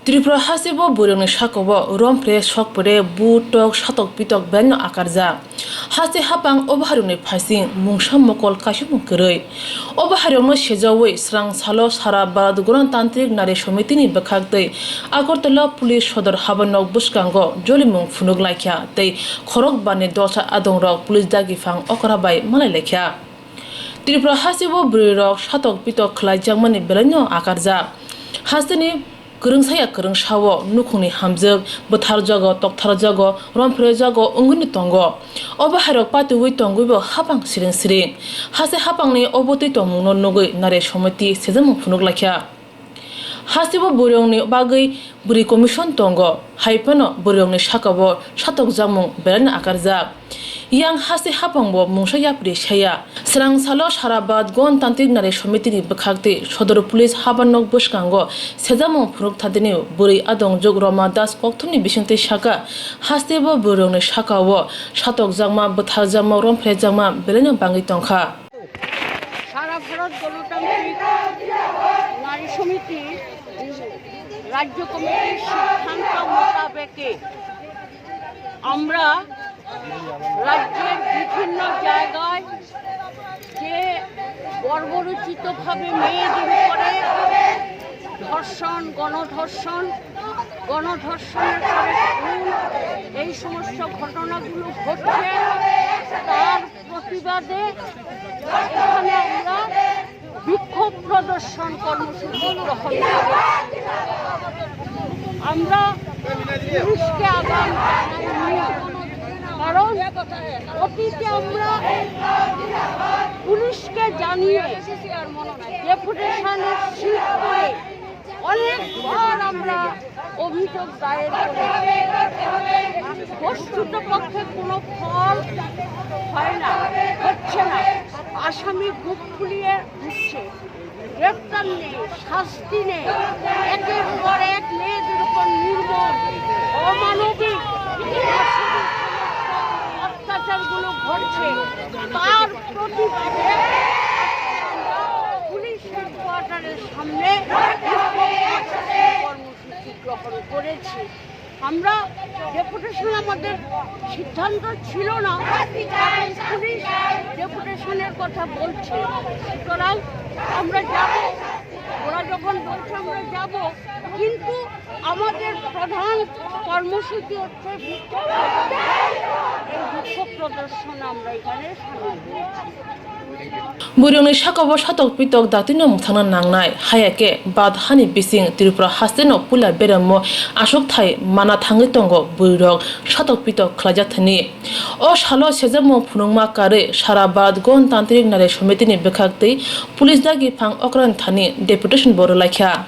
Tripura hasibo bwrwirogni sakao romphre sokpore butok satokpitok benno akarja hasi hapang obaharungni phaising mungsam mokol kaisumung kwrwi obaharungno sejawi srang salo sara barad gণতান্ত্রিক nari somitini bwkhaktwi agartala police sadar habanogo bwskango jolimung phunuk laikha tei khorok bani dosa adongrok police dagifang okrabai malai lekha Tripura hasibo bwrwirog satokpitok khwlaijakmani belano akarja hasini Kerungsaya kerungsao nukungni hamjak bwthar jago tokthar jago romphre jago unguni tongo obaharok patiwi tonguibo hapang siring hase hapangni obotui tongmungno nugui nari somiti sejamung phunuk lakha hasibo bwrwirogni bagwi bwri commission tongo haipano bwrwirogni sakao satokjakmung belani akarjak yang hasi hapangbo mungsa yapri saya srang salo sarabad gণতান্ত্রিক nari somitini bwkhakti sodor police habanogo bwskango sejamung phunuk thadini bwri adongjok roma das kokthumni bisingtwi saka hasibo bwrwirogni sakao satokjakma bwtharjakma romphrejakma belani bangwi tongkha সারা ভারত গণতান্ত্রিক নারী সমিতি রাজ্য কমিটির সিদ্ধান্ত মোতাবেকে আমরা রাজ্যের বিভিন্ন জায়গায় যে বর্বরোচিতভাবে মেয়েদের উপরে ধর্ষণ গণধর্ষণের পরে খুন এই সমস্ত ঘটনাগুলো ঘটছে তার প্রতিবাদে এখানে আমরা বিক্ষোভ প্রদর্শন কর্মসূচি গ্রহণ করি আমরা পুলিশকে আগাম কারণ অতীতে আমরা পুলিশকে জানিয়ে ডেপুটেশনের সিট করে অনেকবার আমরা অভিযোগ দায়ের করি বস্তুতপক্ষে কোনো ফল হয় না হচ্ছে না আসামি বুক ফুলিয়ে দিচ্ছে গ্রেপ্তার নেই শাস্তি নেই একের পর এক মেয়েদের উপর নির্মম অমানবিক অত্যাচারগুলো ঘটছে তার প্রতিবাদে পুলিশের কোয়ার্টারের সামনে কর্মসূচি গ্রহণ করেছি আমরা ডেপুটেশন আমাদের সিদ্ধান্ত ছিল না পুলিশ ডেপুটেশনের কথা বলছে সুতরাং আমরা যাব ওরা যখন বলছে আমরা যাব কিন্তু আমাদের প্রধান কর্মসূচি হচ্ছে বিক্ষোভ প্রদর্শন আমরা এখানে সামিল হয়েছি Bwrwirogni sakao satokpitok datino mwthakna nangnai hayake bad hani bising Tripura hasteno pula beramo asok thai mana thangwi tongo bwrwirog satokpitok khwlaijakthani o salo sejamung phunukma kare sara bad gণতান্ত্রিক nari somitini bwkhaktwi police dagi phang okran thani deputation boro laikha